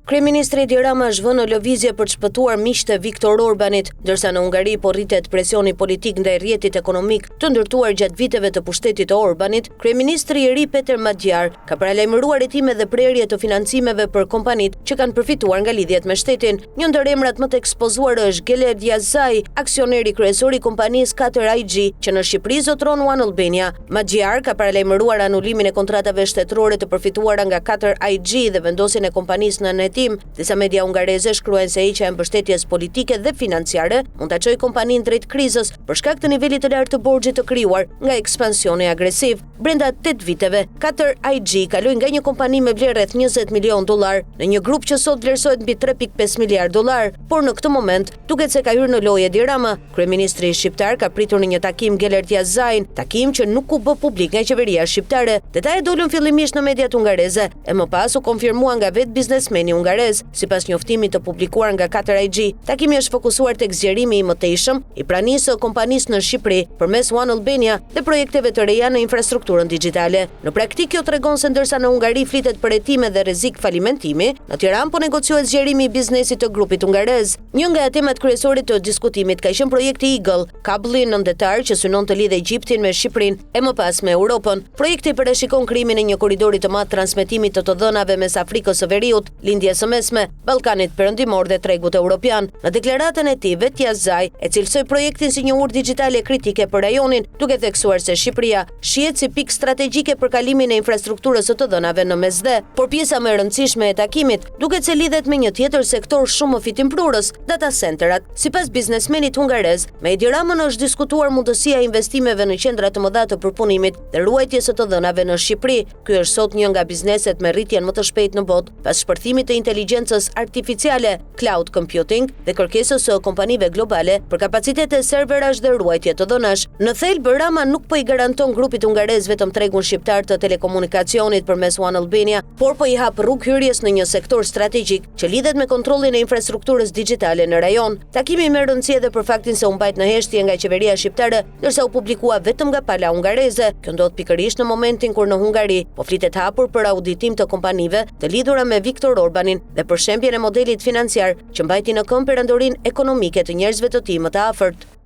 Kryeministri Edi Rama zhvon në lëvizje për të shpëtuar miqtë e Viktor Orbanit, ndërsa në Hungari po rritet presioni politik ndaj rrjetit ekonomik të ndërtuar gjatë viteve të pushtetit të Orbanit. Kryeministri i ri Peter Madjar ka paralajmëruar hetime dhe prerje të financimeve për kompanitë që kanë përfituar nga lidhjet me shtetin. Një ndër emrat më të ekspozuar është Gellert Yazai, aksioneri kryesor i kompanisë Qatar IG, që në Shqipëri zotron One Albania. Madjar ka paralajmëruar anulimin e kontratave shtetërore të përfituara nga Qatar IG dhe vendosjen e kompanisë në Disa media hungareze shkruajnë se heqja e mbështetjes politike dhe financiare mund ta çojë kompaninë drejt krizës për shkak të nivelit të lartë të borxhit të krijuar nga ekspansioni agresiv. Brenda 8 viteve, Qatar IG kaloi nga një kompani me vlerë rreth $20 milion në një grup që sot vlerësohet mbi $3.5 miliard, por në këtë moment duket se ka hyrë në lojë Edi Rama. Kryeministri shqiptar ka pritur në një takim Gellert Yazain, takim që nuk u bë publik nga qeveria shqiptare. Detajet dolën fillimisht në mediat hungareze e më pas u konfirmua nga vetë biznesmeni hungarez. Sipas njoftimit të publikuar nga Qatar IG, takimi është fokusuar tek zgjerimi i mëtejshëm i pranisë së kompanisë në Shqipëri përmes One Albania dhe projekteve të reja në infrastrukturën digjitale. Në praktikë kjo tregon se ndërsa në Hungari flitet për hetime dhe rrezik falimentimi, në Tiranë po negociohet zgjerimi i biznesit të grupit hungarez. Një nga temat kryesore të diskutimit ka qenë projekti Eagle, kablli nëndetar që synon të lidhë Egjiptin me Shqipërinë e më pas me Europën. Projekti parashikon krijimin e një korridori të madh transmetimi të dhënave mes Afrikës së Veriut, lindjes së mesme, Ballkanit Perëndimor dhe tregut evropian. Në deklaratën e tij, vetë Yazai e cilësoi projektin si një urë digjitale kritike për rajonin, duke theksuar se Shqipëria shihet si pikë strategjike për kalimin e infrastrukturës së të dhënave në mesdhe. Por pjesa më e rëndësishme e takimit duket se lidhet me një tjetër sektor shumë më fitimprurës, data centerat. Sipas biznesmenit hungarez, me Edi Ramën është diskutuar mundësia e investimeve në qendra të mëdha të përpunimit dhe ruajtjes së të dhënave në Shqipëri. Ky është sot një nga bizneset me rritjen më të shpejtë në botë, pas shpërthimit të inteligjencës artificiale, cloud computing dhe kërkesës së kompanive globale për kapacitete serverash dhe ruajtje të dhënash. Në thelb, Rama nuk po i garanton grupit hungarez vetëm tregun shqiptar të telekomunikacionit përmes One Albania, por po i hap rrugë hyrjes në një sektor strategjik që lidhet me kontrollin e infrastrukturës digjitale në rajon. Takimi merr rëndësi edhe për faktin se u mbajt në heshtje nga qeveria shqiptare, ndërsa u publikua vetëm nga pala hungareze. Kjo ndodh pikërisht në momentin kur në Hungari po flitet hapur për auditim të kompanive të lidhura me Viktor Orbanin dhe për shembjen e modelit financiar që mbajti në këmbë perandorinë ekonomike të njerëzve të tij më të afërt.